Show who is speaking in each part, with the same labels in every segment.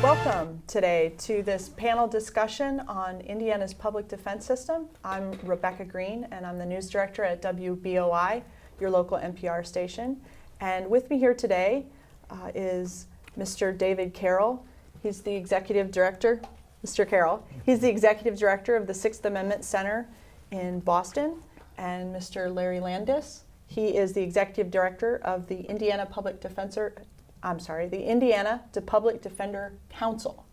Speaker 1: Welcome today to this panel discussion on Indiana's public defense system. I'm Rebecca Green, and I'm the news director at WBOI, your local NPR station. And with me here today is Mr. David Carroll. He's the executive director, Mr. Carroll. He's the executive director of the Sixth Amendment Center in Boston. And Mr. Larry Landis. He is the executive director of the Indiana Public Defender Council.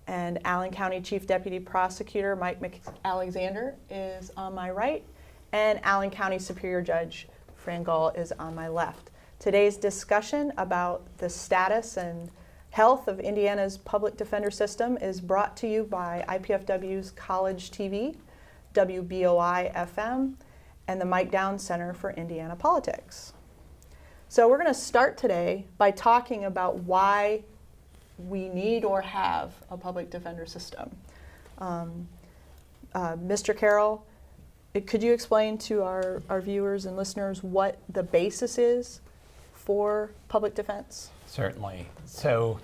Speaker 1: And Allen County Chief Deputy Prosecutor Mike McAlexander is on my right, and Allen County Superior Judge Fran Gull is on my left. Today's discussion about the status and health of Indiana's public defender system is brought to you by IPFW's College TV, WBOI FM, and the Mike Downs Center for Indiana Politics. So we're going to start today by talking about why we need or have a public defender system. Mr. Carroll, could you explain to our viewers and listeners what the basis is for public defense?
Speaker 2: Certainly. So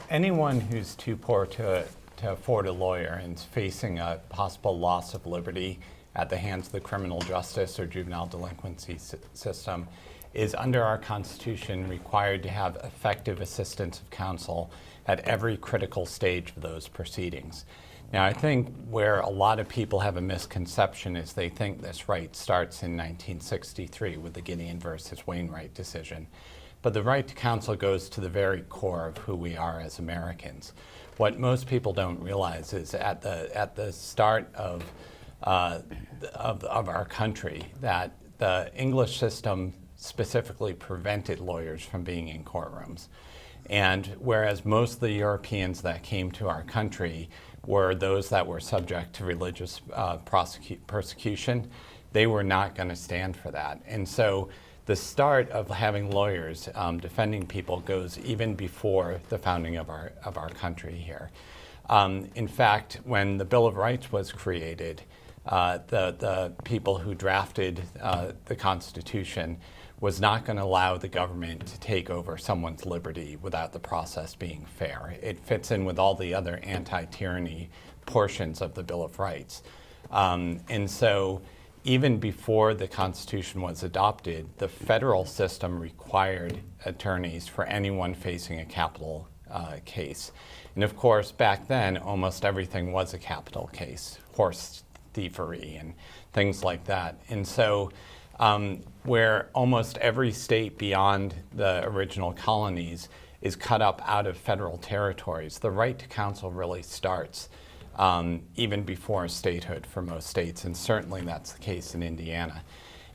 Speaker 2: anyone who's too poor to afford a lawyer and is facing a possible loss of liberty at the hands of the criminal justice or juvenile delinquency system is under our Constitution required to have effective assistance of counsel at every critical stage of those proceedings. Now, I think where a lot of people have a misconception is they think this right starts in 1963 with the Gideon versus Wainwright decision. But the right to counsel goes to the very core of who we are as Americans. What most people don't realize is at the start of our country that the English system specifically prevented lawyers from being in courtrooms. And whereas most of the Europeans that came to our country were those that were subject to religious persecution, they were not going to stand for that. And so the start of having lawyers defending people goes even before the founding of our country here. In fact, when the Bill of Rights was created, the people who drafted the Constitution was not going to allow the government to take over someone's liberty without the process being fair. It fits in with all the other anti-tyranny portions of the Bill of Rights. And so even before the Constitution was adopted, the federal system required attorneys for anyone facing a capital case. And of course, back then, almost everything was a capital case, horse thievery and things like that. And so where almost every state beyond the original colonies is cut up out of federal territories, the right to counsel really starts even before statehood for most states, and certainly that's the case in Indiana.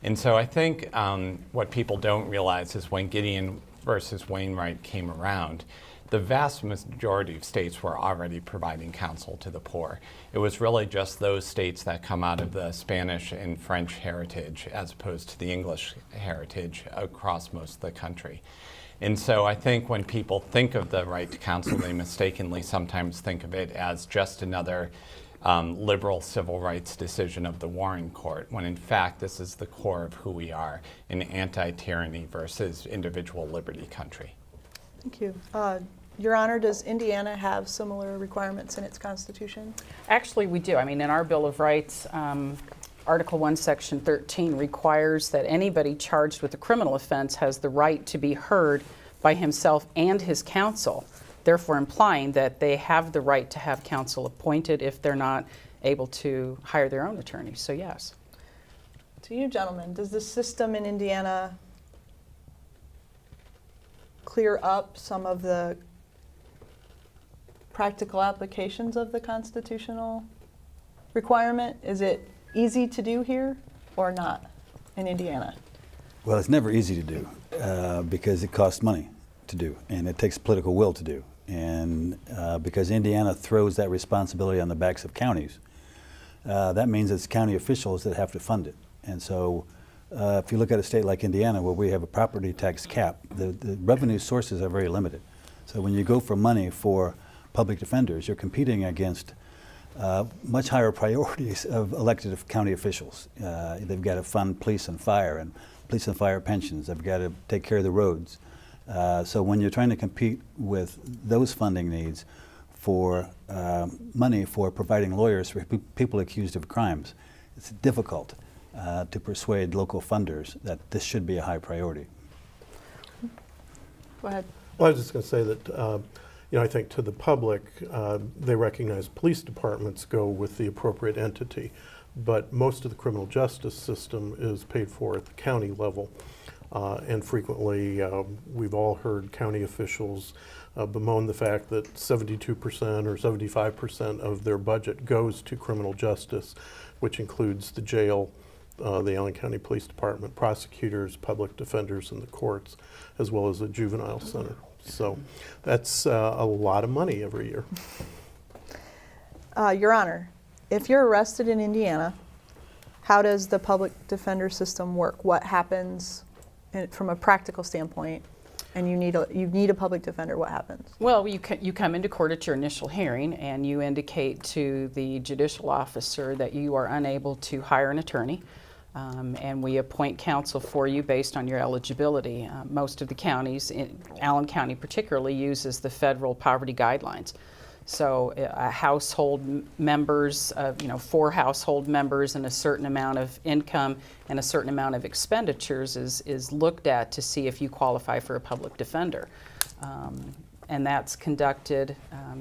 Speaker 2: And so I think what people don't realize is when Gideon versus Wainwright came around, the vast majority of states were already providing counsel to the poor. It was really just those states that come out of the Spanish and French heritage as opposed to the English heritage across most of the country. And so I think when people think of the right to counsel, they mistakenly sometimes think of it as just another liberal civil rights decision of the Warren Court, when in fact this is the core of who we are, an anti-tyranny versus individual liberty country.
Speaker 1: Thank you. Your Honor, does Indiana have similar requirements in its Constitution?
Speaker 3: Actually, we do. I mean, in our Bill of Rights, Article 1, Section 13 requires that anybody charged with a criminal offense has the right to be heard by himself and his counsel, therefore implying that they have the right to have counsel appointed if they're not able to hire their own attorneys. So yes.
Speaker 1: To you gentlemen, does the system in Indiana clear up some of the practical applications of the constitutional requirement? Is it easy to do here or not in Indiana?
Speaker 4: Well, it's never easy to do because it costs money to do and it takes political will to do. And because Indiana throws that responsibility on the backs of counties, that means it's county officials that have to fund it. And so if you look at a state like Indiana where we have a property tax cap, the revenue sources are very limited. So when you go for money for public defenders, you're competing against much higher priorities of elected county officials. They've got to fund police and fire pensions. They've got to take care of the roads. So when you're trying to compete with those funding needs for money for providing lawyers for people accused of crimes, it's difficult to persuade local funders that this should be a high priority.
Speaker 1: Go ahead.
Speaker 5: Well, I was just going to say that, I think to the public, they recognize police departments go with the appropriate entity, but most of the criminal justice system is paid for at the county level. And frequently, we've all heard county officials bemoan the fact that 72% or 75% of their budget goes to criminal justice, which includes the jail, the Allen County Police Department, prosecutors, public defenders, and the courts, as well as the juvenile center. So that's a lot of money every year.
Speaker 1: Your Honor, if you're arrested in Indiana, how does the public defender system work? What happens from a practical standpoint? And you need a public defender. What happens?
Speaker 3: Well, you come into court at your initial hearing and you indicate to the judicial officer that you are unable to hire an attorney, and we appoint counsel for you based on your eligibility. Most of the counties, Allen County particularly, uses the federal poverty guidelines. So household members, 4 household members and a certain amount of income and a certain amount of expenditures is looked at to see if you qualify for a public defender. And that's conducted,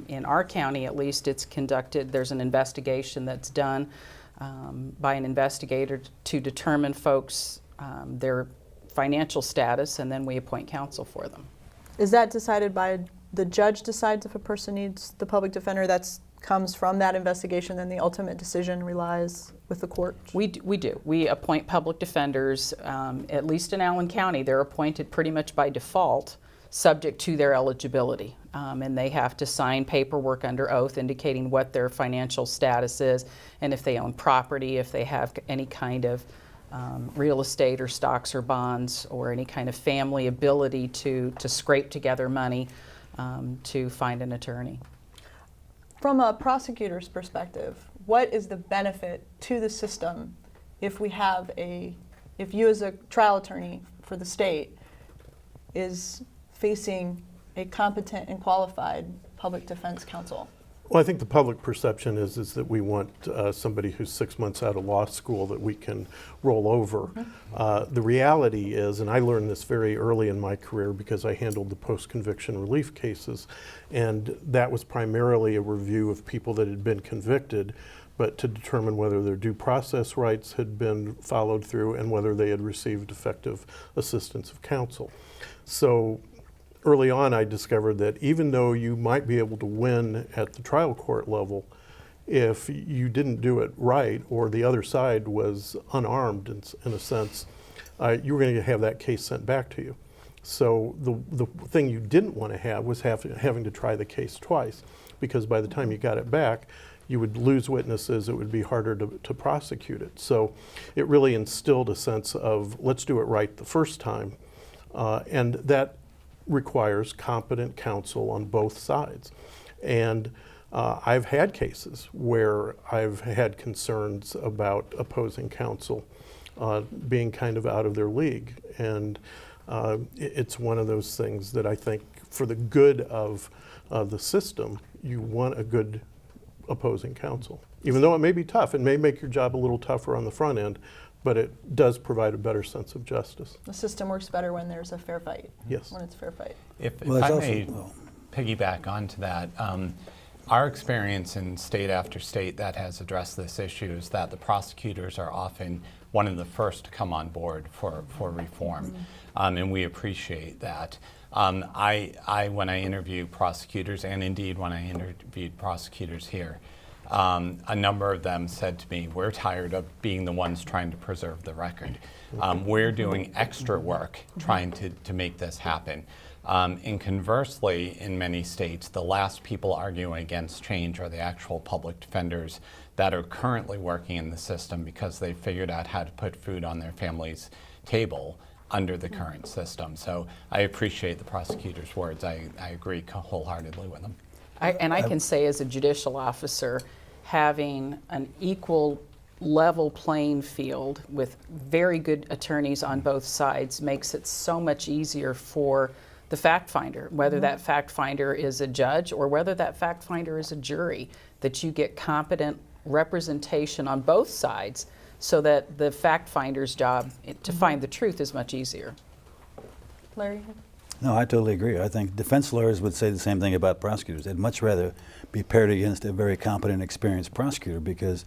Speaker 3: in our county at least, it's conducted, there's an investigation that's done by an investigator to determine folks, their financial status, and then we appoint counsel for them.
Speaker 1: Is that decided by the judge decides if a person needs the public defender? That comes from that investigation, then the ultimate decision relies with the court?
Speaker 3: We do. We appoint public defenders, at least in Allen County. They're appointed pretty much by default, subject to their eligibility. And they have to sign paperwork under oath indicating what their financial status is, and if they own property, if they have any kind of real estate or stocks or bonds, or any kind of family ability to scrape together money to find an attorney.
Speaker 1: From a prosecutor's perspective, what is the benefit to the system if you as a trial attorney for the state is facing a competent and qualified public defense counsel?
Speaker 5: Well, I think the public perception is that we want somebody who's 6 months out of law school that we can roll over. The reality is, and I learned this very early in my career because I handled the post-conviction relief cases, and that was primarily a review of people that had been convicted, but to determine whether their due process rights had been followed through and whether they had received effective assistance of counsel. So early on, I discovered that even though you might be able to win at the trial court level, if you didn't do it right or the other side was unarmed in a sense, you were going to have that case sent back to you. So the thing you didn't want to have was having to try the case twice, because by the time you got it back, you would lose witnesses, it would be harder to prosecute it. So it really instilled a sense of, let's do it right the first time, and that requires competent counsel on both sides. And I've had cases where I've had concerns about opposing counsel being kind of out of their league. And it's one of those things that I think for the good of the system, you want a good opposing counsel. Even though it may be tough, it may make your job a little tougher on the front end, but it does provide a better sense of justice.
Speaker 1: The system works better when there's a fair fight.
Speaker 5: Yes.
Speaker 1: When it's a fair fight.
Speaker 2: If
Speaker 4: Well,
Speaker 2: I
Speaker 4: it's
Speaker 2: may
Speaker 4: also-
Speaker 2: piggyback onto that, our experience in state after state that has addressed this issue is that the prosecutors are often one of the first to come on board for reform, and we appreciate that. When I interview prosecutors, and indeed when I interviewed prosecutors here, a number of them said to me, we're tired of being the ones trying to preserve the record. We're doing extra work trying to make this happen. And conversely, in many states, the last people arguing against change are the actual public defenders that are currently working in the system because they figured out how to put food on their family's table under the current system. So I appreciate the prosecutor's words. I agree wholeheartedly with them.
Speaker 3: I can say as a judicial officer, having an equal level playing field with very good attorneys on both sides makes it so much easier for the fact finder, whether that fact finder is a judge or whether that fact finder is a jury, that you get competent representation on both sides so that the fact finder's job to find the truth is much easier.
Speaker 1: Larry?
Speaker 4: No, I totally agree. I think defense lawyers would say the same thing about prosecutors. They'd much rather be paired against a very competent, experienced prosecutor because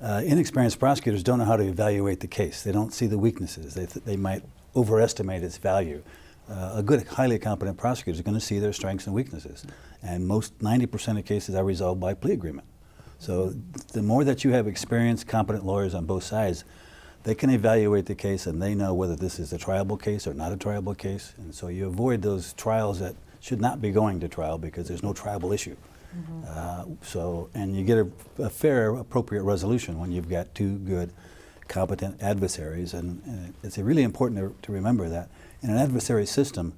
Speaker 4: inexperienced prosecutors don't know how to evaluate the case. They don't see the weaknesses. They might overestimate its value. A good, highly competent prosecutor is going to see their strengths and weaknesses. And most 90% of cases are resolved by plea agreement. So the more that you have experienced, competent lawyers on both sides, they can evaluate the case and they know whether this is a triable case or not a triable case. And so you avoid those trials that should not be going to trial because there's no triable issue. And you get a fair, appropriate resolution when you've got two good, competent adversaries. And it's really important to remember that in an adversary system,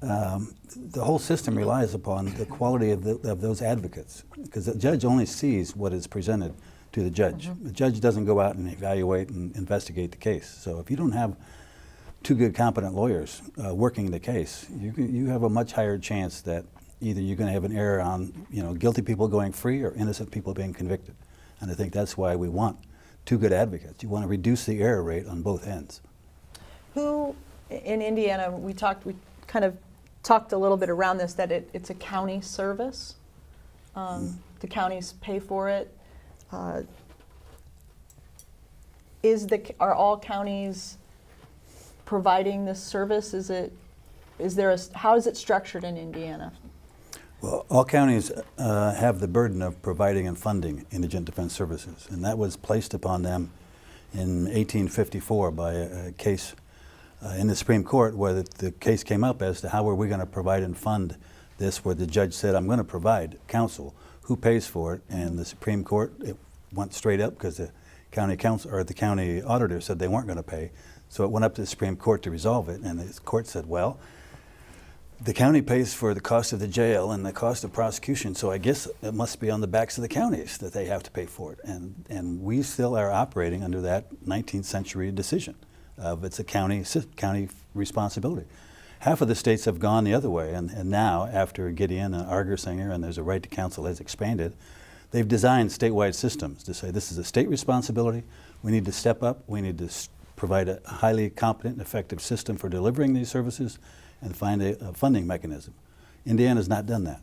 Speaker 4: the whole system relies upon the quality of those advocates because the judge only sees what is presented to the judge. The judge doesn't go out and evaluate and investigate the case. So if you don't have two good, competent lawyers working the case, you have a much higher chance that either you're going to have an error on guilty people going free or innocent people being convicted. And I think that's why we want two good advocates. You want to reduce the error rate on both ends.
Speaker 1: Who in Indiana, we kind of talked a little bit around this, that it's a county service. The counties pay for it. Are all counties providing this service? How is it structured in Indiana?
Speaker 4: Well, all counties have the burden of providing and funding indigent defense services, and that was placed upon them in 1854 by a case in the Supreme Court where the case came up as to how are we going to provide and fund this, where the judge said, I'm going to provide counsel. Who pays for it? And the Supreme Court, it went straight up because the county council or the county auditor said they weren't going to pay. So it went up to the Supreme Court to resolve it, and the court said, well, the county pays for the cost of the jail and the cost of prosecution, so I guess it must be on the backs of the counties that they have to pay for it. And we still are operating under that 19th century decision of it's a county responsibility. Half of the states have gone the other way, and now, after Gideon and Argersinger and there's a right to counsel has expanded, they've designed statewide systems to say this is a state responsibility, we need to step up, we need to provide a highly competent and effective system for delivering these services and find a funding mechanism. Indiana's not done that.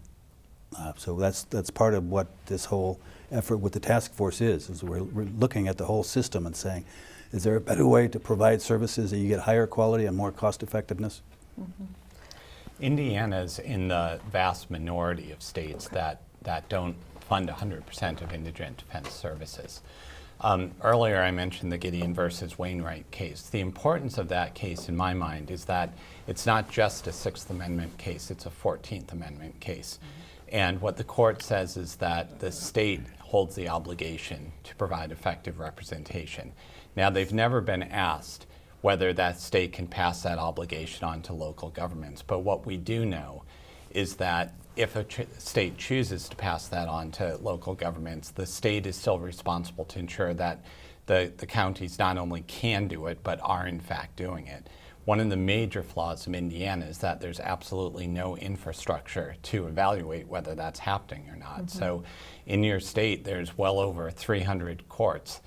Speaker 4: So that's part of what this whole effort with the task force is we're looking at the whole system and saying, is there a better way to provide services that you get higher quality and more cost effectiveness?
Speaker 2: Indiana's in the vast minority of states that don't fund 100% of indigent defense services. Earlier I mentioned the Gideon versus Wainwright case. The importance of that case in my mind is that it's not just a 6th Amendment case, it's a 14th Amendment case. And what the court says is that the state holds the obligation to provide effective representation. Now, they've never been asked whether that state can pass that obligation on to local governments, but what we do know is that if a state chooses to pass that on to local governments, the state is still responsible to ensure that the counties not only can do it, but are in fact doing it. One of the major flaws of Indiana is that there's absolutely no infrastructure to evaluate whether that's happening or not. So in your state, there's well over 300 courts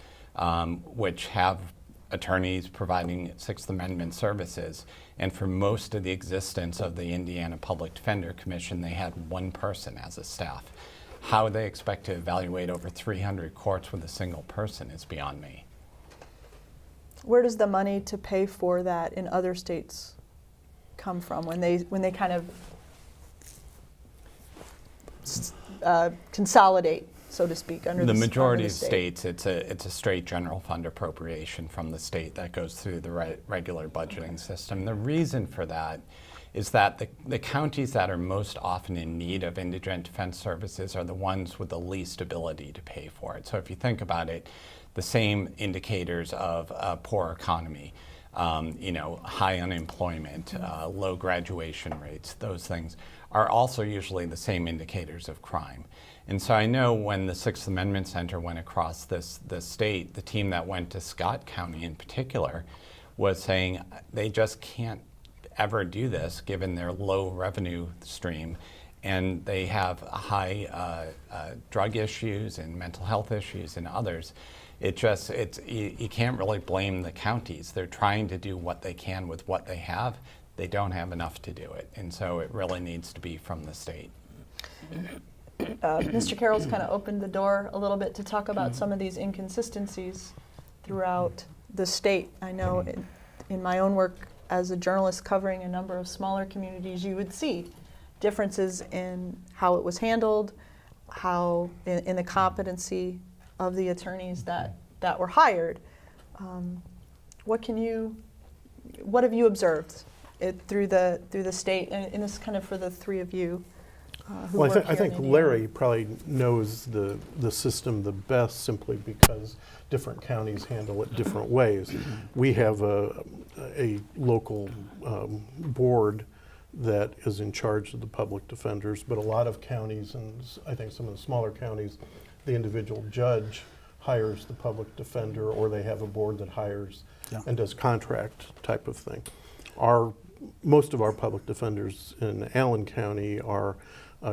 Speaker 2: which have attorneys providing 6th Amendment services. And for most of the existence of the Indiana Public Defender Commission, they had one person as a staff. How they expect to evaluate over 300 courts with a single person is beyond me.
Speaker 1: Where does the money to pay for that in other states come from when they kind of consolidate, so to speak, under
Speaker 2: the
Speaker 1: the
Speaker 2: majority
Speaker 1: under
Speaker 2: of
Speaker 1: the
Speaker 2: states, it's a straight general fund appropriation from the state that goes through the regular budgeting system. The reason for that is that the counties that are most often in need of indigent defense services are the ones with the least ability to pay for it. So if you think about it, the same indicators of a poor economy, high unemployment, low graduation rates, those things are also usually the same indicators of crime. And so I know when the 6th Amendment Center went across the state, the team that went to Scott County in particular was saying they just can't ever do this given their low revenue stream. And they have high drug issues and mental health issues and others. You can't really blame the counties. They're trying to do what they can with what they have. They don't have enough to do it. And so it really needs to be from the state.
Speaker 1: Mr. Carroll's kind of opened the door a little bit to talk about some of these inconsistencies throughout the state. I know in my own work as a journalist covering a number of smaller communities, you would see differences in how it was handled, how in the competency of the attorneys that were hired. What have you observed through the state, and this is kind of for the three of you who
Speaker 5: Well,
Speaker 1: work
Speaker 5: I
Speaker 1: here
Speaker 5: think
Speaker 1: in Indiana?
Speaker 5: Larry probably knows the system the best simply because different counties handle it different ways. We have a local board that is in charge of the public defenders, but a lot of counties, and I think some of the smaller counties, the individual judge hires the public defender, or they have a board that hires and does contract type of thing. Most of our public defenders in Allen County are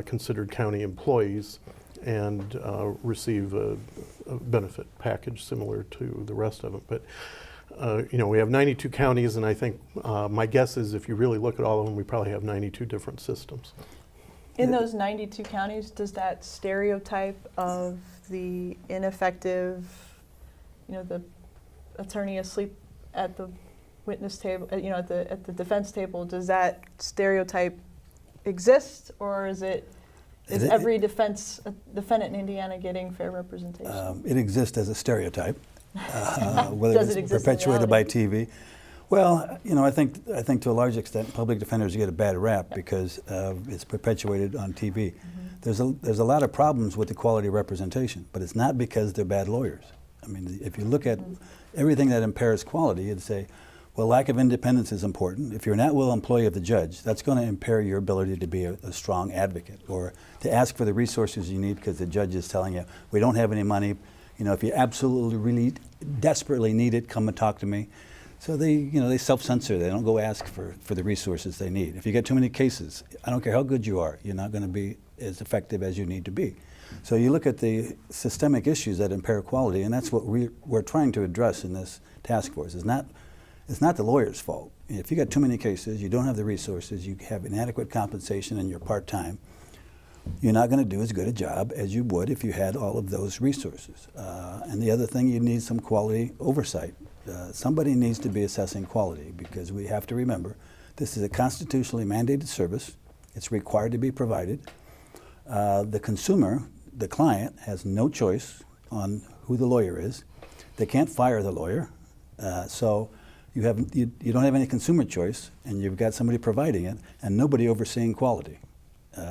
Speaker 5: considered county employees and receive a benefit package similar to the rest of them. But we have 92 counties, and I think my guess is if you really look at all of them, we probably have 92 different systems.
Speaker 1: In those 92 counties, does that stereotype of the ineffective, the attorney asleep at the witness table, at the defense table, does that stereotype exist, or is every defendant in Indiana getting fair representation?
Speaker 4: It exists as a stereotype, whether
Speaker 1: Does it
Speaker 4: it's
Speaker 1: exist in
Speaker 4: perpetuated by
Speaker 1: reality?
Speaker 4: TV. Well, I think to a large extent, public defenders get a bad rap because it's perpetuated on TV. Mm-hmm. There's a lot of problems with the quality of representation, but it's not because they're bad lawyers. I mean, if you look at everything that impairs quality, you'd say, well, lack of independence is important. If you're an at-will employee of the judge, that's going to impair your ability to be a strong advocate or to ask for the resources you need because the judge is telling you, we don't have any money. If you absolutely, really, desperately need it, come and talk to me. So they self-censor. They don't go ask for the resources they need. If you get too many cases, I don't care how good you are, you're not going to be as effective as you need to be. So you look at the systemic issues that impair quality, and that's what we're trying to address in this task force. It's not the lawyer's fault. If you got too many cases, you don't have the resources, you have inadequate compensation, and you're part-time, you're not going to do as good a job as you would if you had all of those resources. And the other thing, you need some quality oversight. Somebody needs to be assessing quality because we have to remember this is a constitutionally mandated service. It's required to be provided. The consumer, the client, has no choice on who the lawyer is. They can't fire the lawyer. So you don't have any consumer choice, and you've got somebody providing it and nobody overseeing quality.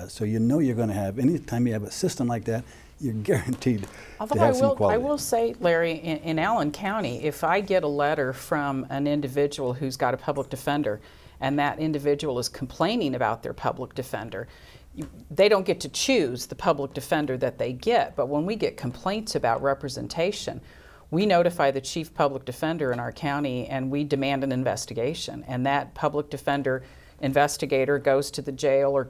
Speaker 4: So you're going to have, anytime you have a system like that, you're guaranteed to have some quality.
Speaker 3: I will say, Larry, in Allen County, if I get a letter from an individual who's got a public defender and that individual is complaining about their public defender, they don't get to choose the public defender that they get. But when we get complaints about representation, we notify the chief public defender in our county and we demand an investigation. And that public defender investigator goes to the jail or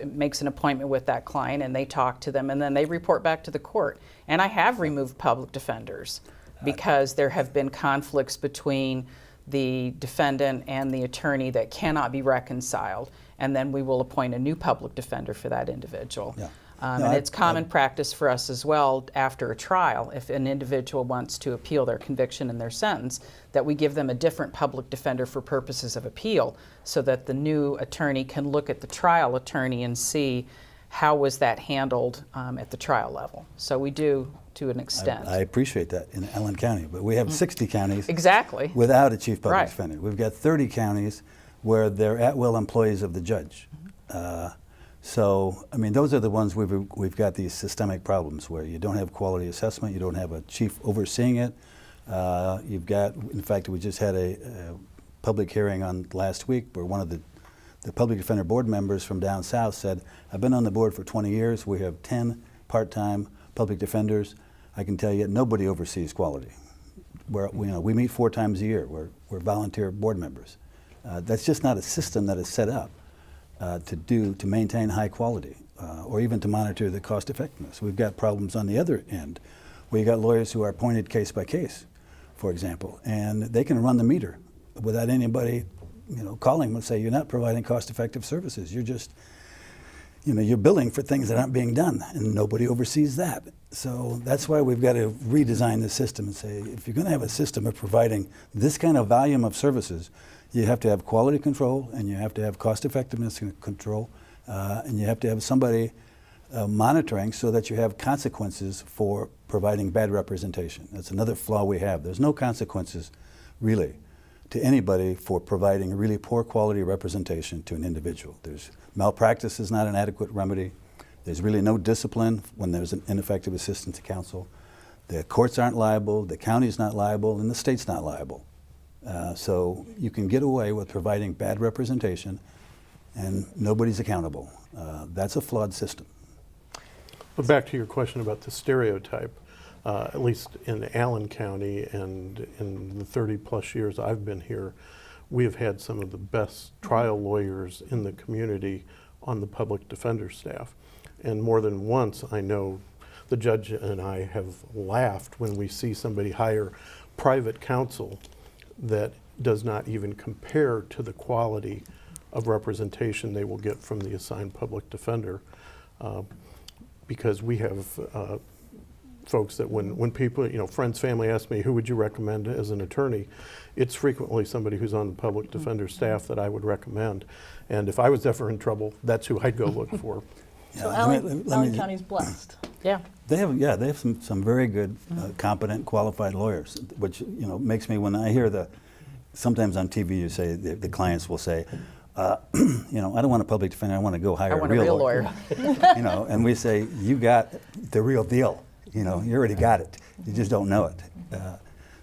Speaker 3: makes an appointment with that client, and they talk to them, and then they report back to the court. And I have removed public defenders because there have been conflicts between the defendant and the attorney that cannot be reconciled, and then we will appoint a new public defender for that individual.
Speaker 4: Yeah.
Speaker 3: And it's common practice for us as well after a trial, if an individual wants to appeal their conviction and their sentence, that we give them a different public defender for purposes of appeal so that the new attorney can look at the trial attorney and see how was that handled at the trial level. So we do to an extent.
Speaker 4: I appreciate that in Allen County, but we have 60 counties
Speaker 3: Exactly.
Speaker 4: without a chief public
Speaker 3: Right.
Speaker 4: defender. We've got 30 counties where they're at-will employees of the judge. So, I mean, those are the ones we've got these systemic problems where you don't have quality assessment, you don't have a chief overseeing it. You've got, in fact, we just had a public hearing on last week where one of the public defender board members from down south said, I've been on the board for 20 years, we have 10 part-time public defenders. I can tell you nobody oversees quality. We meet 4 times a year, we're volunteer board members. That's just not a system that is set up to maintain high quality or even to monitor the cost effectiveness. We've got problems on the other end. We've got lawyers who are appointed case by case, for example, and they can run the meter without anybody, calling them and say, you're not providing cost-effective services. You're just, you're billing for things that aren't being done, and nobody oversees that. So that's why we've got to redesign the system and say, if you're going to have a system of providing this kind of volume of services, you have to have quality control, and you have to have cost-effectiveness control, and you have to have somebody monitoring so that you have consequences for providing bad representation. That's another flaw we have. There's no consequences, really, to anybody for providing really poor quality representation to an individual. There's malpractice is not an adequate remedy. There's really no discipline when there's an ineffective assistance to counsel. The courts aren't liable, the county's not liable, and the state's not liable. So you can get away with providing bad representation and nobody's accountable. That's a flawed system.
Speaker 5: But back to your question about the stereotype, at least in Allen County and in the 30-plus years I've been here, we have had some of the best trial lawyers in the community on the public defender staff. And more than once, I know the judge and I have laughed when we see somebody hire private counsel that does not even compare to the quality of representation they will get from the assigned public defender. Because we have folks that when people, friends, family ask me, who would you recommend as an attorney? It's frequently somebody who's on the public defender staff that I would recommend. And if I was ever in trouble, that's who I'd go look for.
Speaker 1: So
Speaker 4: Yeah,
Speaker 1: Allen County's blessed.
Speaker 3: Yeah.
Speaker 4: They have some very good, competent, qualified lawyers, which makes me, when I hear sometimes on TV you say, the clients will say, I don't want a public defender, I want to go hire
Speaker 3: I want a real lawyer.
Speaker 4: And we say, you got the real deal. You already got it. You just don't know it.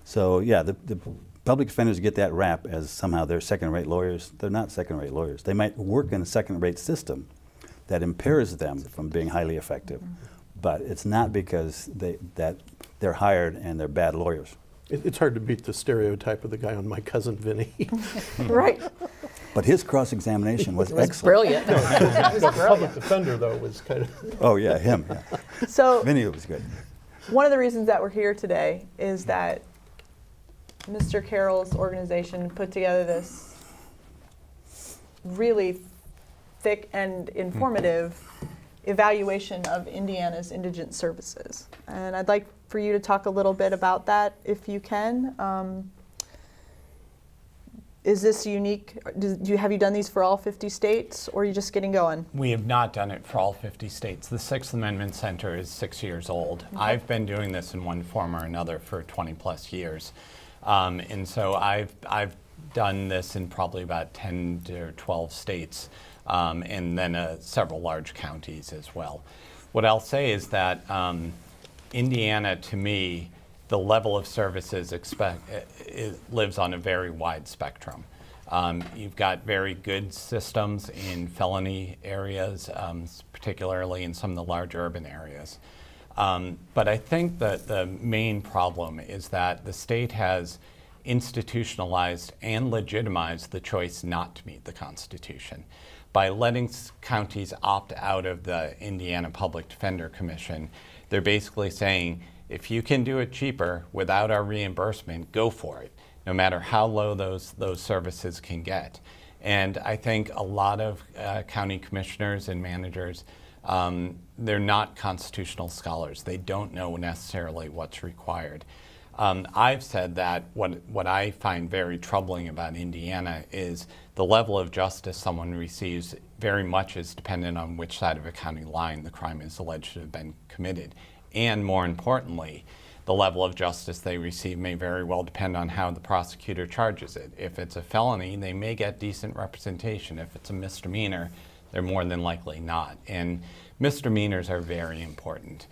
Speaker 4: So yeah, the public defenders get that rap as somehow they're second-rate lawyers. They're not second-rate lawyers. They might work in a second-rate system that impairs them from being highly effective, but it's not because they're hired and they're bad lawyers.
Speaker 5: It's hard to beat the stereotype of the guy on My Cousin Vinny.
Speaker 1: Right.
Speaker 4: But his cross-examination was excellent.
Speaker 3: Brilliant.
Speaker 5: Public defender, though, was kind of...
Speaker 4: Oh yeah, him. Yeah.
Speaker 1: So
Speaker 4: Vinny was good.
Speaker 1: one of the reasons that we're here today is that Mr. Carroll's organization put together this really thick and informative evaluation of Indiana's indigent services. And I'd like for you to talk a little bit about that, if you can. Is this unique? Have you done these for all 50 states, or are you just getting going?
Speaker 2: We have not done it for all 50 states. The Sixth Amendment Center is 6 years old. Okay. I've been doing this in one form or another for 20 plus years. And so I've done this in probably about 10 to 12 states, and then several large counties as well. What I'll say is that Indiana, to me, the level of services lives on a very wide spectrum. You've got very good systems in felony areas, particularly in some of the large urban areas. But I think that the main problem is that the state has institutionalized and legitimized the choice not to meet the Constitution. By letting counties opt out of the Indiana Public Defender Commission, they're basically saying, if you can do it cheaper without our reimbursement, go for it, no matter how low those services can get. And I think a lot of county commissioners and managers, they're not constitutional scholars. They don't know necessarily what's required. I've said that what I find very troubling about Indiana is the level of justice someone receives very much is dependent on which side of a county line the crime is alleged to have been committed. And more importantly, the level of justice they receive may very well depend on how the prosecutor charges it. If it's a felony, they may get decent representation. If it's a misdemeanor, they're more than likely not. And misdemeanors are very important.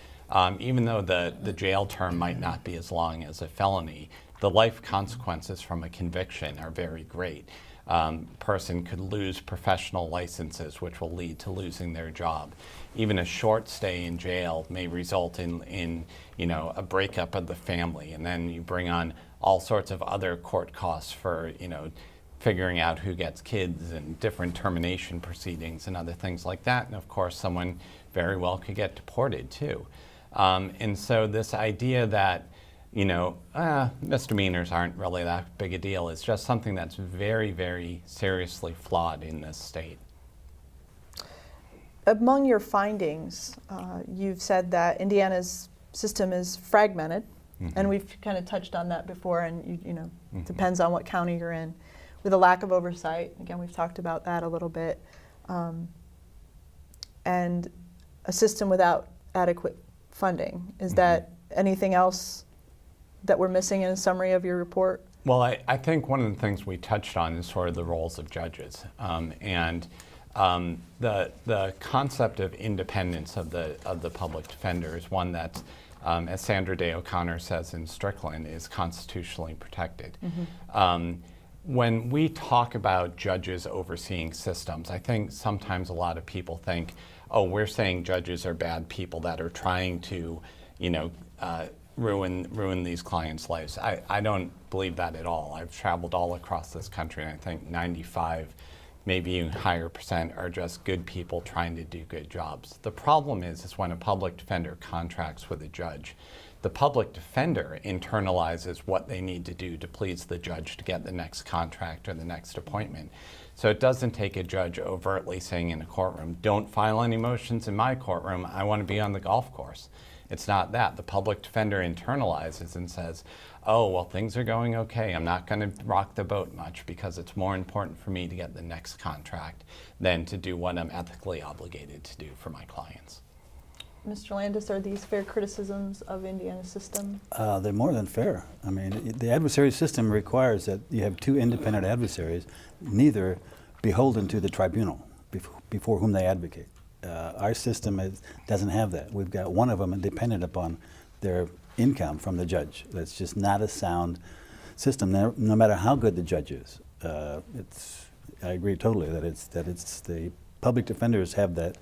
Speaker 2: Even though the jail term might not be as long as a felony, the life consequences from a conviction are very great. Person could lose professional licenses, which will lead to losing their job. Even a short stay in jail may result in a breakup of the family, and then you bring on all sorts of other court costs for figuring out who gets kids and different termination proceedings and other things like that. And of course, someone very well could get deported too. And so this idea that, misdemeanors aren't really that big a deal is just something that's very, very seriously flawed in this state.
Speaker 1: Among your findings, you've said that Indiana's system is fragmented, and we've kind of touched on that before, and depends on what county you're in, with a lack of oversight. Again, we've talked about that a little bit, and a system without adequate funding. Is that anything else that we're missing in a summary of your report?
Speaker 2: Well, I think one of the things we touched on is sort of the roles of judges, and the concept of independence of the public defender is one that, as Sandra Day O'Connor says in Strickland, is constitutionally protected. When we talk about judges overseeing systems, I think sometimes a lot of people think, oh, we're saying judges are bad people that are trying to, ruin these clients' lives. I don't believe that at all. I've traveled all across this country, and I think 95, maybe even higher percent, are just good people trying to do good jobs. The problem is when a public defender contracts with a judge, the public defender internalizes what they need to do to please the judge to get the next contract or the next appointment. So it doesn't take a judge overtly saying in a courtroom, don't file any motions in my courtroom, I want to be on the golf course. It's not that. The public defender internalizes and says, oh, well, things are going okay. I'm not going to rock the boat much because it's more important for me to get the next contract than to do what I'm ethically obligated to do for my clients.
Speaker 1: Mr. Landis, are these fair criticisms of Indiana's system?
Speaker 4: They're more than fair. I mean, the adversary system requires that you have two independent adversaries, neither beholden to the tribunal before whom they advocate. Our system doesn't have that. We've got one of them dependent upon their income from the judge. That's just not a sound system, no matter how good the judge is. I agree totally that it's the public defenders have that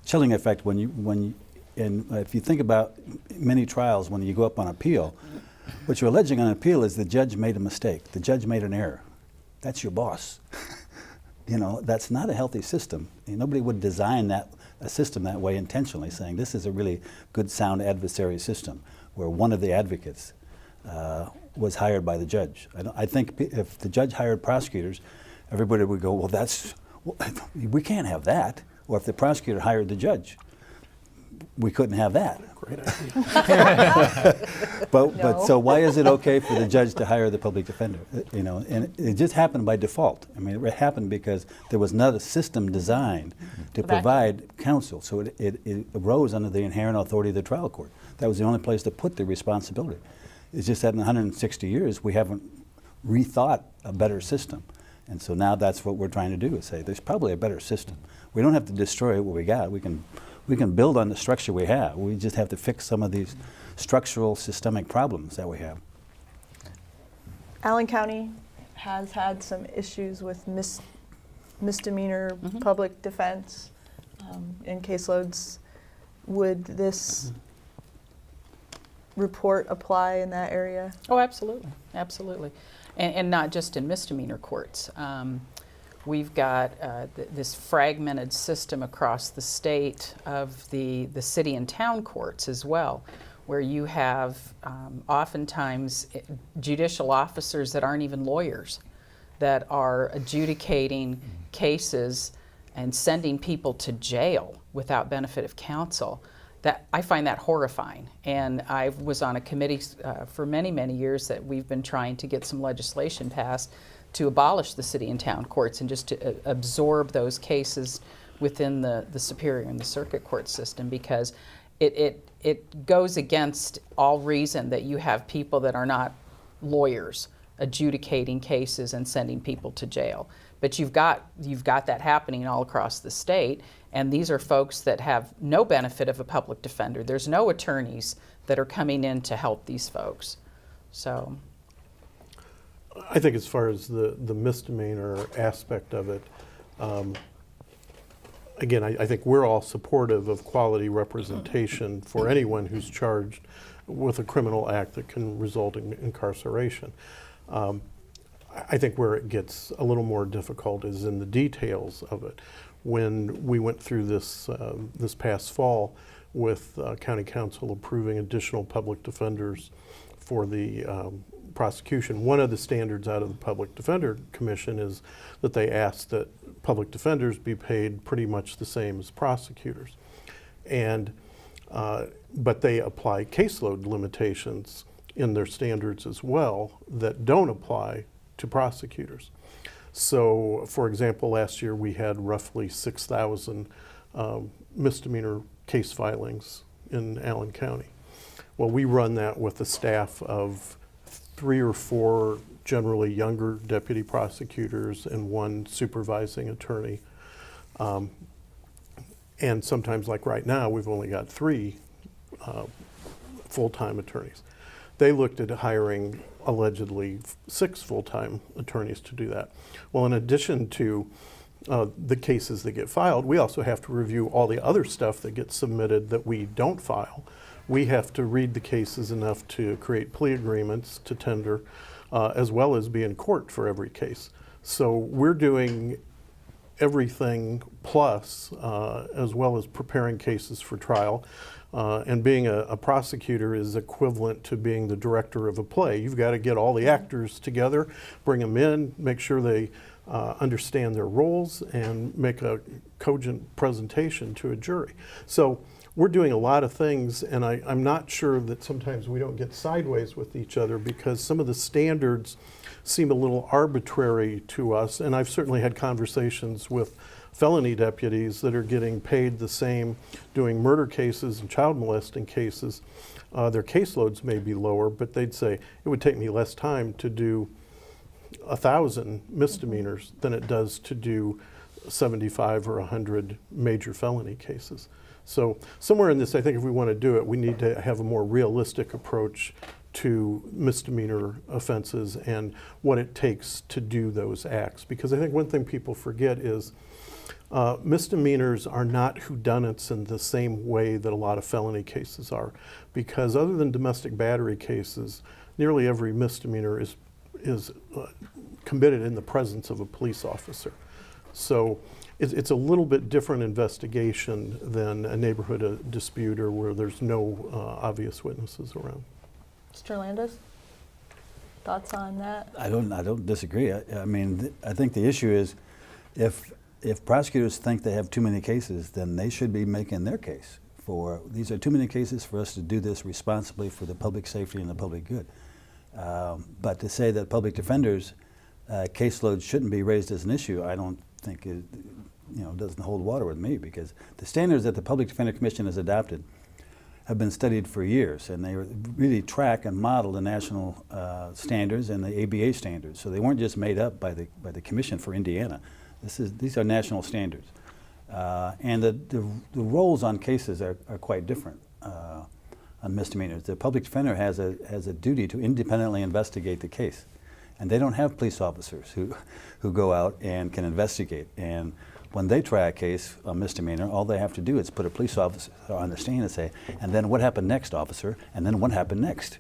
Speaker 4: chilling effect and if you think about many trials, when you go up on appeal, what you're alleging on appeal is the judge made a mistake. The judge made an error. That's your boss. That's not a healthy system. Nobody would design a system that way intentionally, saying this is a really good, sound adversary system where one of the advocates was hired by the judge. I think if the judge hired prosecutors, everybody would go, well, we can't have that. Or if the prosecutor hired the judge, we couldn't have that.
Speaker 5: Great idea.
Speaker 4: But so why is it okay for the judge to hire the public defender? And it just happened by default. I mean, it happened because there was not a system designed to provide counsel. So it arose under the inherent authority of the trial court. That was the only place to put the responsibility. It's just that in 160 years, we haven't rethought a better system. And so now that's what we're trying to do, is say there's probably a better system. We don't have to destroy what we got. We can build on the structure we have. We just have to fix some of these structural systemic problems that we have.
Speaker 1: Allen County has had some issues with misdemeanor public defense in caseloads. Would this report apply in that area?
Speaker 3: Oh, absolutely, absolutely. And not just in misdemeanor courts. We've got this fragmented system across the state of the city and town courts as well, where you have oftentimes judicial officers that aren't even lawyers, that are adjudicating cases and sending people to jail without benefit of counsel. That I find that horrifying. And I was on a committee for many, many years that we've been trying to get some legislation passed to abolish the city and town courts and just to absorb those cases within the superior and the circuit court system, because it goes against all reason that you have people that are not lawyers adjudicating cases and sending people to jail. But you've got that happening all across the state, and these are folks that have no benefit of a public defender. There's no attorneys that are coming in to help these folks. So
Speaker 5: I think as far as the misdemeanor aspect of it, again, I think we're all supportive of quality representation for anyone who's charged with a criminal act that can result in incarceration. I think where it gets a little more difficult is in the details of it. When we went through this this past fall with County Council approving additional public defenders for the prosecution, one of the standards out of the Public Defender Commission is that they ask that public defenders be paid pretty much the same as prosecutors. And but they apply caseload limitations in their standards as well that don't apply to prosecutors. So, for example, last year we had roughly 6,000 misdemeanor case filings in Allen County. Well, we run that with a staff of 3 or 4 generally younger deputy prosecutors and 1 supervising attorney. And sometimes, like right now, we've only got 3 full-time attorneys. They looked at hiring allegedly 6 full-time attorneys to do that. Well, in addition to the cases that get filed, we also have to review all the other stuff that gets submitted that we don't file. We have to read the cases enough to create plea agreements to tender, as well as be in court for every case. So we're doing everything plus, as well as preparing cases for trial. And being a prosecutor is equivalent to being the director of a play. You've got to get all the actors together, bring them in, make sure they understand their roles, and make a cogent presentation to a jury. So we're doing a lot of things, and I'm not sure that sometimes we don't get sideways with each other because some of the standards seem a little arbitrary to us. And I've certainly had conversations with felony deputies that are getting paid the same doing murder cases and child molesting cases. Their caseloads may be lower, but they'd say it would take me less time to do 1,000 misdemeanors than it does to do 75 or 100 major felony cases. So somewhere in this, I think if we want to do it, we need to have a more realistic approach to misdemeanor offenses and what it takes to do those acts. Because I think one thing people forget is misdemeanors are not whodunits in the same way that a lot of felony cases are. Because other than domestic battery cases, nearly every misdemeanor is committed in the presence of a police officer. So it's a little bit different investigation than a neighborhood dispute or where there's no obvious witnesses around.
Speaker 1: Mr. Landis, thoughts on that?
Speaker 4: I don't disagree. I mean, I think the issue is if prosecutors think they have too many cases, then they should be making their case for these are too many cases for us to do this responsibly for the public safety and the public good. But to say that public defenders' caseload shouldn't be raised as an issue, I don't think it doesn't hold water with me, because the standards that the Public Defender Commission has adopted have been studied for years, and they really track and model the national standards and the ABA standards. So they weren't just made up by the Commission for Indiana. These are national standards, and the roles on cases are quite different on misdemeanors. The public defender has a duty to independently investigate the case, and they don't have police officers who go out and can investigate. And when they try a case, a misdemeanor, all they have to do is put a police officer on the stand and say, and then what happened next, officer? And then what happened next?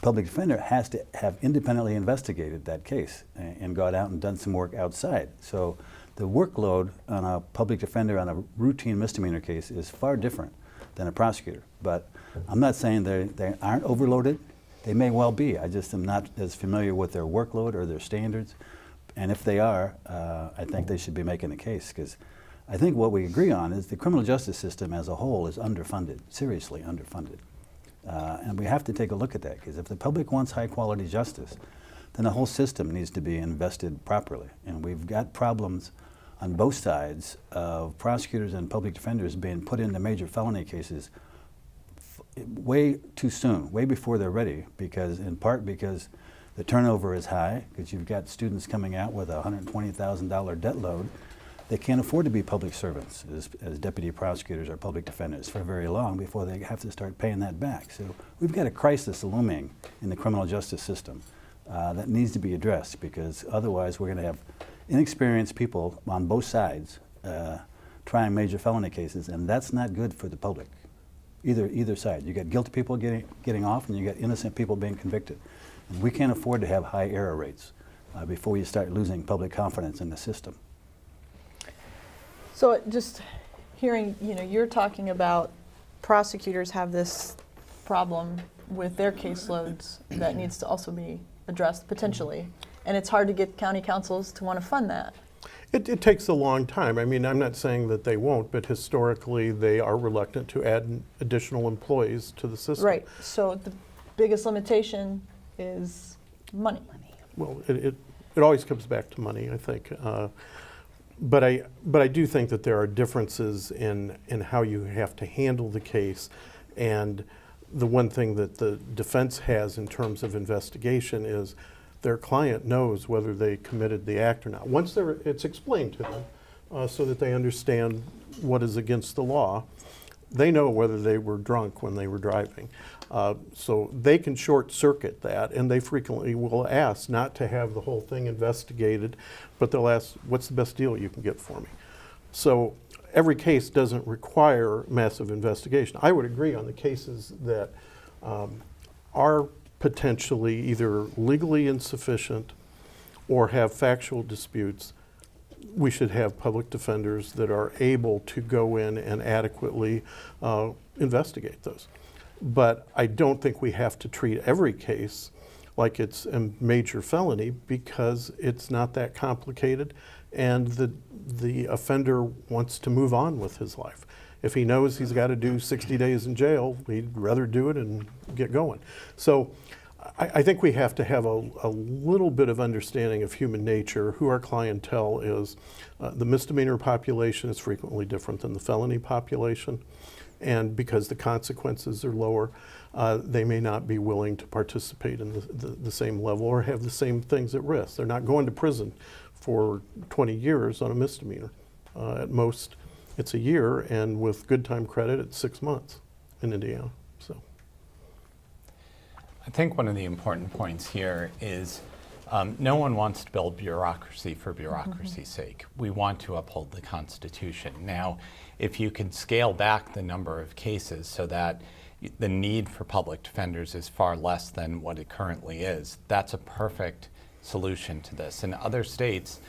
Speaker 4: Public defender has to have independently investigated that case and gone out and done some work outside. So the workload on a public defender on a routine misdemeanor case is far different than a prosecutor. But I'm not saying they aren't overloaded. They may well be. I just am not as familiar with their workload or their standards. And if they are, I think they should be making a case, because I think what we agree on is the criminal justice system as a whole is underfunded, seriously underfunded. And we have to take a look at that, because if the public wants high quality justice, then the whole system needs to be invested properly. And we've got problems on both sides of prosecutors and public defenders being put into major felony cases way too soon, way before they're ready, in part because the turnover is high, because you've got students coming out with a $120,000 debt load. They can't afford to be public servants as deputy prosecutors or public defenders for very long before they have to start paying that back. So we've got a crisis looming in the criminal justice system that needs to be addressed, because otherwise we're going to have inexperienced people on both sides trying major felony cases, and that's not good for the public, either side. You got guilty people getting off, and you got innocent people being convicted. We can't afford to have high error rates before you start losing public confidence in the system.
Speaker 1: So just hearing, you're talking about prosecutors have this problem with their caseloads that needs to also be addressed potentially, and it's hard to get county councils to want to fund that.
Speaker 5: It takes a long time. I mean, I'm not saying that they won't, but historically they are reluctant to add additional employees to the system.
Speaker 1: Right. So the biggest limitation is money.
Speaker 5: Well, it always comes back to money, I think. But I do think that there are differences in how you have to handle the case, and the one thing that the defense has in terms of investigation is their client knows whether they committed the act or not. Once it's explained to them so that they understand what is against the law, they know whether they were drunk when they were driving. So they can short circuit that, and they frequently will ask not to have the whole thing investigated, but they'll ask, what's the best deal you can get for me? So every case doesn't require massive investigation. I would agree on the cases that are potentially either legally insufficient or have factual disputes. We should have public defenders that are able to go in and adequately investigate those. But I don't think we have to treat every case like it's a major felony, because it's not that complicated, and the offender wants to move on with his life. If he knows he's got to do 60 days in jail, he'd rather do it and get going. So I think we have to have a little bit of understanding of human nature, who our clientele is. The misdemeanor population is frequently different than the felony population, and because the consequences are lower, they may not be willing to participate in the same level or have the same things at risk. They're not going to prison for 20 years on a misdemeanor. At most, it's a year, and with good time credit, it's 6 months in Indiana. So,
Speaker 2: I think one of the important points here is no one wants to build bureaucracy for bureaucracy's sake. We want to uphold the Constitution. Now, if you can scale back the number of cases so that the need for public defenders is far less than what it currently is, that's a perfect solution to this. In other states,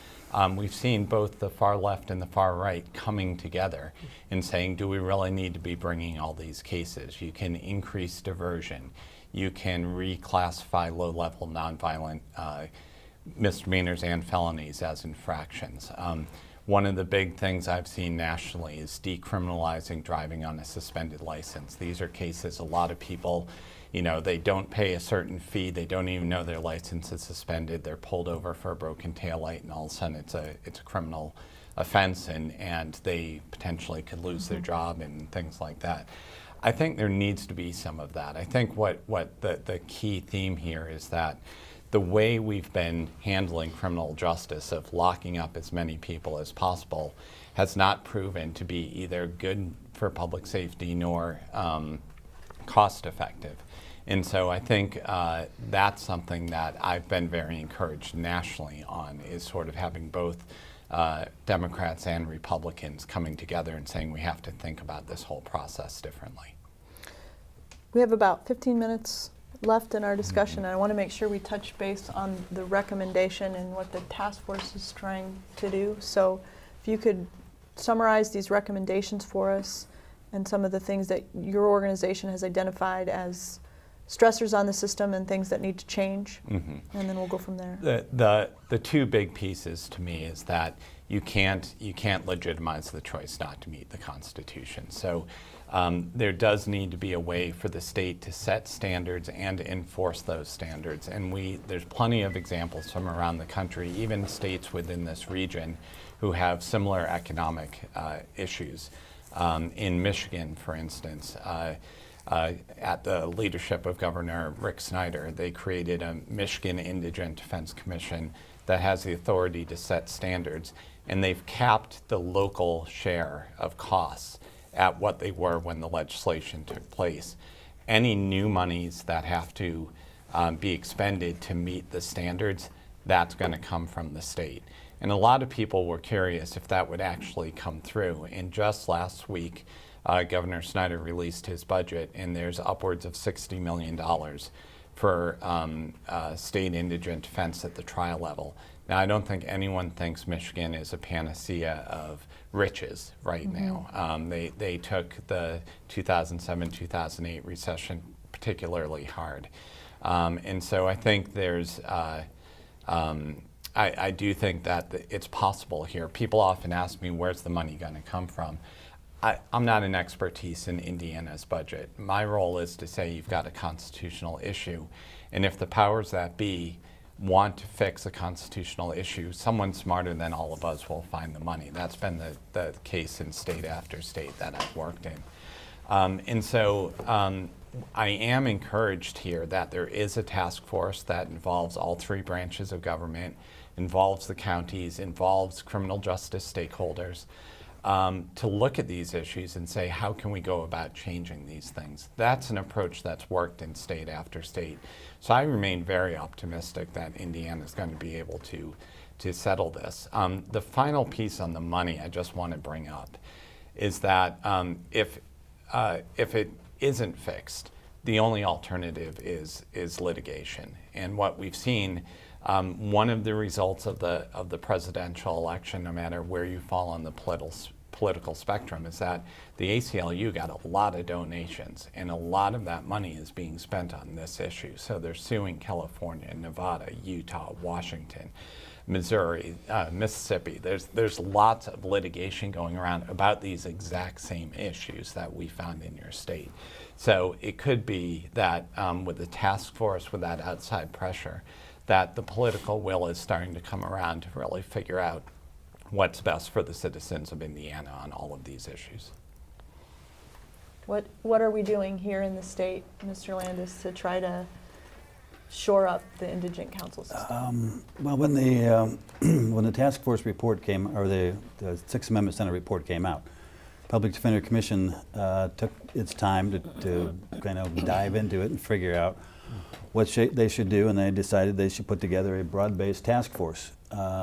Speaker 2: we've seen both the far left and the far right coming together and saying, do we really need to be bringing all these cases? You can increase diversion. You can reclassify low-level nonviolent misdemeanors and felonies as infractions. One of the big things I've seen nationally is decriminalizing driving on a suspended license. These are cases, a lot of people, they don't pay a certain fee, they don't even know their license is suspended, they're pulled over for a broken taillight, and all of a sudden it's a criminal offense, and they potentially could lose their job and things like that. I think there needs to be some of that. I think what the key theme here is that the way we've been handling criminal justice of locking up as many people as possible has not proven to be either good for public safety nor cost effective. And so I think that's something that I've been very encouraged nationally on, is sort of having both Democrats and Republicans coming together and saying we have to think about this whole process differently.
Speaker 1: We have about 15 minutes left in our discussion, and I want to make sure we touch base on the recommendation and what the task force is trying to do. So if you could summarize these recommendations for us and some of the things that your organization has identified as stressors on the system and things that need to change, and then we'll go from there.
Speaker 2: The two big pieces to me is that you can't legitimize the choice not to meet the Constitution. So there does need to be a way for the state to set standards and enforce those standards. And there's plenty of examples from around the country, even states within this region, who have similar economic issues. In Michigan, for instance, at the leadership of Governor Rick Snyder, they created a Michigan Indigent Defense Commission that has the authority to set standards, and they've capped the local share of costs at what they were when the legislation took place. Any new monies that have to be expended to meet the standards, that's going to come from the state. And a lot of people were curious if that would actually come through. And just last week, Governor Snyder released his budget, and there's upwards of $60 million for state indigent defense at the trial level. Now, I don't think anyone thinks Michigan is a panacea of riches right now. They took the 2007-2008 recession particularly hard. And so I think there's, I do think that it's possible here. People often ask me, where's the money going to come from? I'm not an expertise in Indiana's budget. My role is to say you've got a constitutional issue, and if the powers that be want to fix a constitutional issue, someone smarter than all of us will find the money. That's been the case in state after state that I've worked in. And so I am encouraged here that there is a task force that involves all three branches of government, involves the counties, involves criminal justice stakeholders, to look at these issues and say, how can we go about changing these things? That's an approach that's worked in state after state. So I remain very optimistic that Indiana is going to be able to settle this. The final piece on the money I just want to bring up is that if it isn't fixed, the only alternative is litigation. And what we've seen, one of the results of the presidential election, no matter where you fall on the political spectrum, is that the ACLU got a lot of donations, and a lot of that money is being spent on this issue. So they're suing California, Nevada, Utah, Washington, Missouri, Mississippi. There's lots of litigation going around about these exact same issues that we found in your state. So it could be that with the task force, with that outside pressure, that the political will is starting to come around to really figure out what's best for the citizens of Indiana on all of these issues.
Speaker 1: What are we doing here in the state, Mr. Landis, to try to shore up the indigent counsel system?
Speaker 4: Well, when the task force report came, or the Sixth Amendment Center report came out, Public Defender Commission took its time to kind of dive into it and figure out what they should do, and they decided they should put together a broad-based task force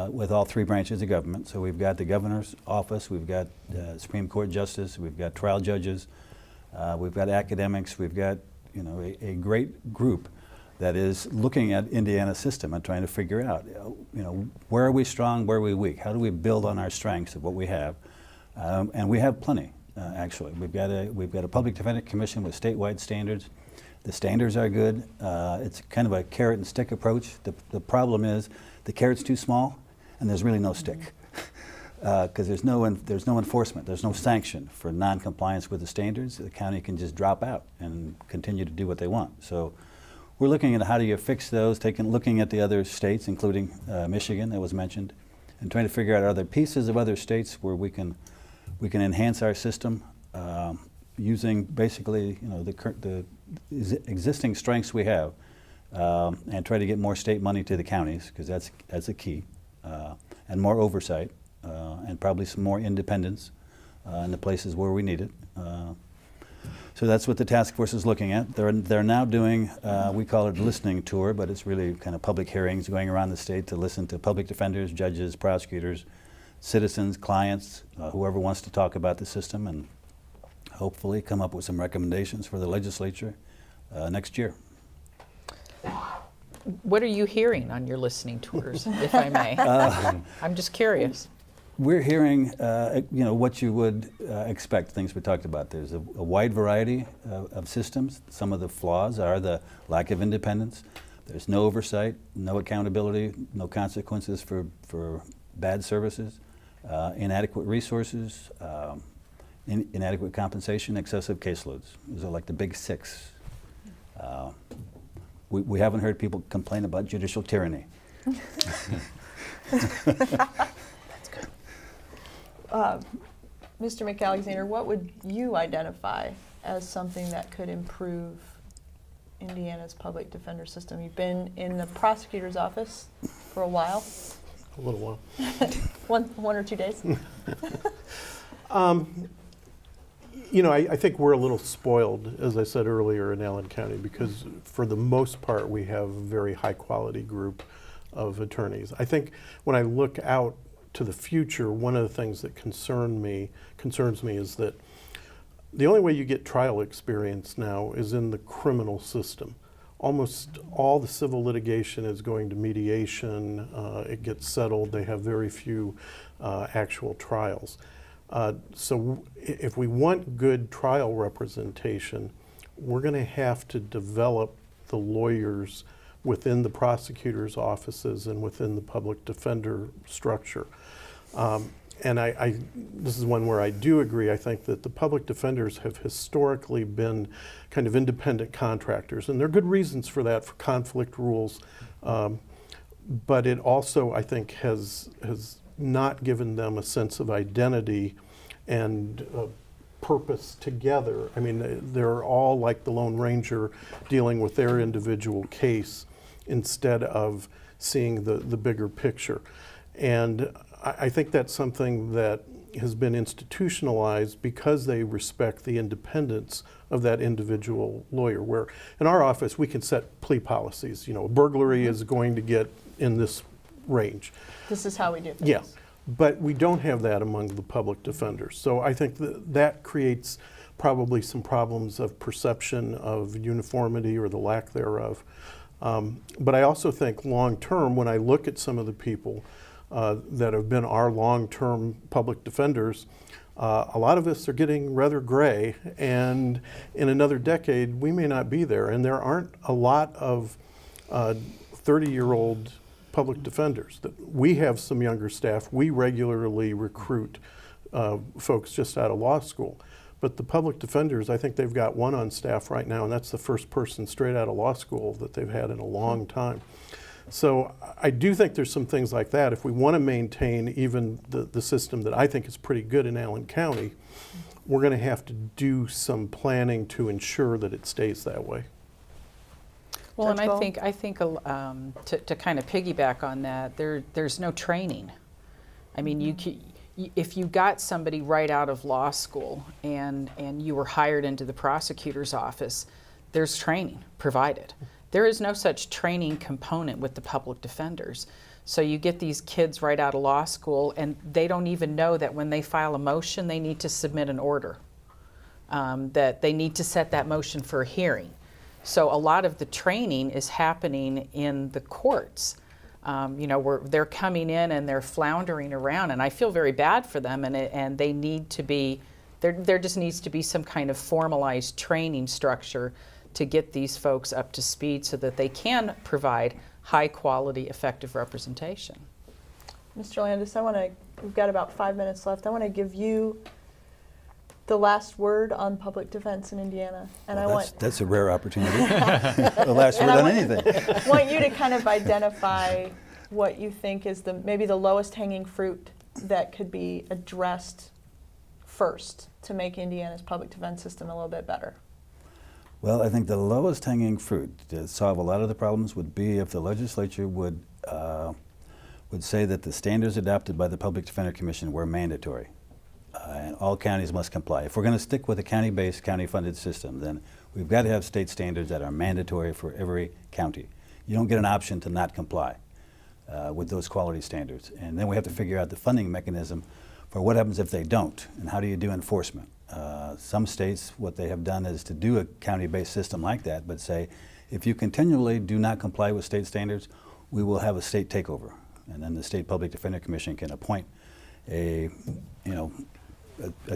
Speaker 4: with all three branches of government. So we've got the governor's office, we've got Supreme Court justice, we've got trial judges, we've got academics, we've got a great group that is looking at Indiana's system and trying to figure out where are we strong, where are we weak, how do we build on our strengths of what we have, and we have plenty actually. We've got a Public Defender Commission with statewide standards. The standards are good. It's kind of a carrot and stick approach. The problem is the carrot's too small and there's really no stick because there's no enforcement, there's no sanction for non-compliance with the standards. The county can just drop out and continue to do what they want. So we're looking at how do you fix those, looking at the other states, including Michigan that was mentioned, and trying to figure out are there pieces of other states where we can enhance our system using basically the existing strengths we have, and try to get more state money to the counties, because that's a key, and more oversight, and probably some more independence in the places where we need it. So that's what the task force is looking at. They're now doing, we call it a listening tour, but it's really kind of public hearings going around the state to listen to public defenders, judges, prosecutors, citizens, clients, whoever wants to talk about the system, and hopefully come up with some recommendations for the legislature next year.
Speaker 3: What are you hearing on your listening tours, if I may? I'm just curious.
Speaker 4: We're hearing, what you would expect, things we talked about. There's a wide variety of systems. Some of the flaws are the lack of independence. There's no oversight, no accountability, no consequences for bad services, inadequate resources, inadequate compensation, excessive caseloads. Those are like the big six. We haven't heard people complain about judicial tyranny.
Speaker 1: Mr. McAlexander, what would you identify as something that could improve Indiana's public defender system? You've been in the prosecutor's office for a while.
Speaker 5: A little while.
Speaker 1: one or 2 days?
Speaker 5: I think we're a little spoiled, as I said earlier, in Allen County, because for the most part we have a very high quality group of attorneys. I think when I look out to the future, one of the things that concerns me is that the only way you get trial experience now is in the criminal system. almost all the civil litigation is going to mediation. It gets settled. They have very few actual trials. So if we want good trial representation, we're going to have to develop the lawyers within the prosecutor's offices and within the public defender structure. And this is one where I do agree. I think that the public defenders have historically been kind of independent contractors, and there are good reasons for that, for conflict rules. But it also, I think, has not given them a sense of identity and purpose together. I mean, they're all like the Lone Ranger dealing with their individual case instead of seeing the bigger picture. And I think that's something that has been institutionalized because they respect the independence of that individual lawyer. Where in our office, we can set plea policies. You know, a burglary is going to get in this range.
Speaker 1: This is how we do things.
Speaker 5: Yeah, but we don't have that among the public defenders. So I think that creates probably some problems of perception of uniformity or the lack thereof. But I also think long term, when I look at some of the people that have been our long-term public defenders, a lot of us are getting rather gray, and in another decade we may not be there, and there aren't a lot of 30-year-old public defenders. We have some younger staff. We regularly recruit folks just out of law school, but the public defenders, I think they've got one on staff right now, and that's the first person straight out of law school that they've had in a long time. So I do think there's some things like that. If we want to maintain even the system that I think is pretty good in Allen County, we're going to have to do some planning to ensure that it stays that way.
Speaker 3: Well, and
Speaker 1: Judge Gull?
Speaker 3: I think to kind of piggyback on that, there's no training. I mean, if you got somebody right out of law school and you were hired into the prosecutor's office, there's training provided. There is no such training component with the public defenders. So you get these kids right out of law school, and they don't even know that when they file a motion, they need to submit an order, that they need to set that motion for a hearing. So a lot of the training is happening in the courts. You know, where they're coming in and they're floundering around, and I feel very bad for them, and they need to be, there just needs to be some kind of formalized training structure to get these folks up to speed so that they can provide high quality, effective representation.
Speaker 1: Mr. Landis, we've got about 5 minutes left. I want to give you the last word on public defense in Indiana. And
Speaker 4: Well, that's a rare opportunity. The last word on anything.
Speaker 1: I want you to kind of identify what you think is maybe the lowest hanging fruit that could be addressed first to make Indiana's public defense system a little bit better.
Speaker 4: Well, I think the lowest hanging fruit to solve a lot of the problems would be if the legislature would say that the standards adopted by the Public Defender Commission were mandatory. And all counties must comply. If we're going to stick with a county-based, county-funded system, then we've got to have state standards that are mandatory for every county. You don't get an option to not comply with those quality standards. And then we have to figure out the funding mechanism for what happens if they don't, and how do you do enforcement. Some states, what they have done is to do a county-based system like that, but say, if you continually do not comply with state standards, we will have a state takeover. And then the State Public Defender Commission can appoint a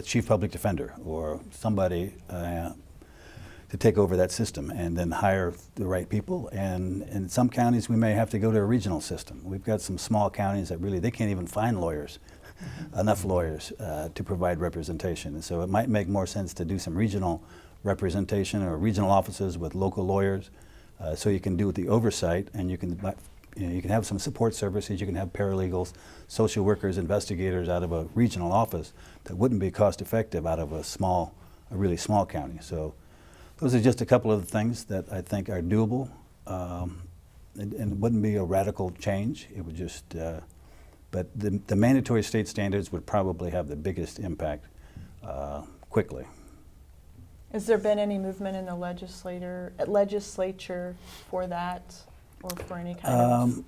Speaker 4: chief public defender or somebody to take over that system, and then hire the right people. And in some counties, we may have to go to a regional system. We've got some small counties that really, they can't even find lawyers. Enough lawyers to provide representation. And so it might make more sense to do some regional representation or regional offices with local lawyers, so you can do the oversight, and you can have some support services. You can have paralegals, social workers, investigators out of a regional office that wouldn't be cost effective out of a really small county. So those are just a couple of the things that I think are doable, and it wouldn't be a radical change. It would just but the mandatory state standards would probably have the biggest impact quickly.
Speaker 1: Has there been any movement in the legislature for that, or for any kind of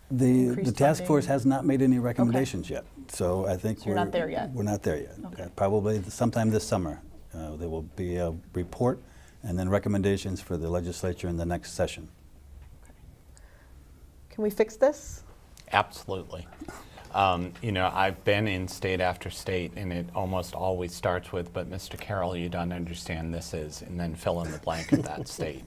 Speaker 4: the
Speaker 1: increased
Speaker 4: task
Speaker 1: funding?
Speaker 4: force has not made any recommendations yet, so I think
Speaker 1: you're not there yet?
Speaker 4: We're not there yet.
Speaker 1: Okay.
Speaker 4: Probably sometime this summer there will be a report, and then recommendations for the legislature in the next session.
Speaker 1: Can we fix this?
Speaker 2: Absolutely. You know, I've been in state after state, and it almost always starts with, but Mr. Carroll, you don't understand this is, and then fill in the blank of that state.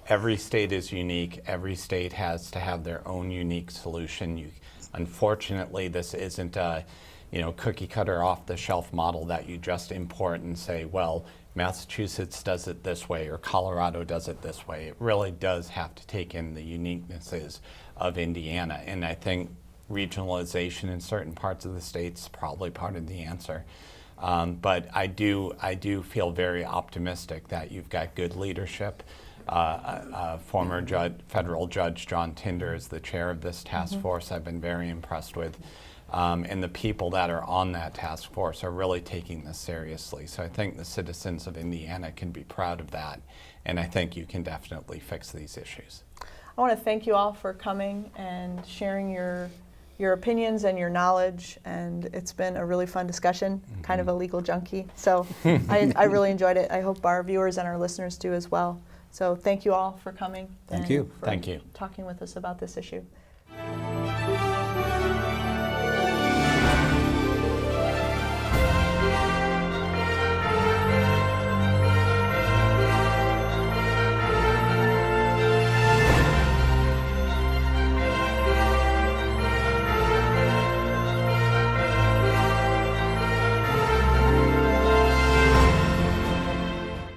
Speaker 2: Every state is unique. Every state has to have their own unique solution. Unfortunately, this isn't a, you know, cookie cutter off the shelf model that you just import and say, well, Massachusetts does it this way or Colorado does it this way. It really does have to take in the uniquenesses of Indiana, and I think regionalization in certain parts of the states is probably part of the answer. But I do feel very optimistic that you've got good leadership. Former federal judge John Tinder is the chair of this task force. I've been very impressed with. And the people that are on that task force are really taking this seriously. So I think the citizens of Indiana can be proud of that. And I think you can definitely fix these issues.
Speaker 1: I want to thank you all for coming and sharing your opinions and your knowledge, and it's been a really fun discussion, kind of a legal junkie. So I really enjoyed it. I hope our viewers and our listeners do as well. So thank you all for coming.
Speaker 4: Thank you.
Speaker 1: For
Speaker 2: Thank you.
Speaker 1: talking with us about this issue.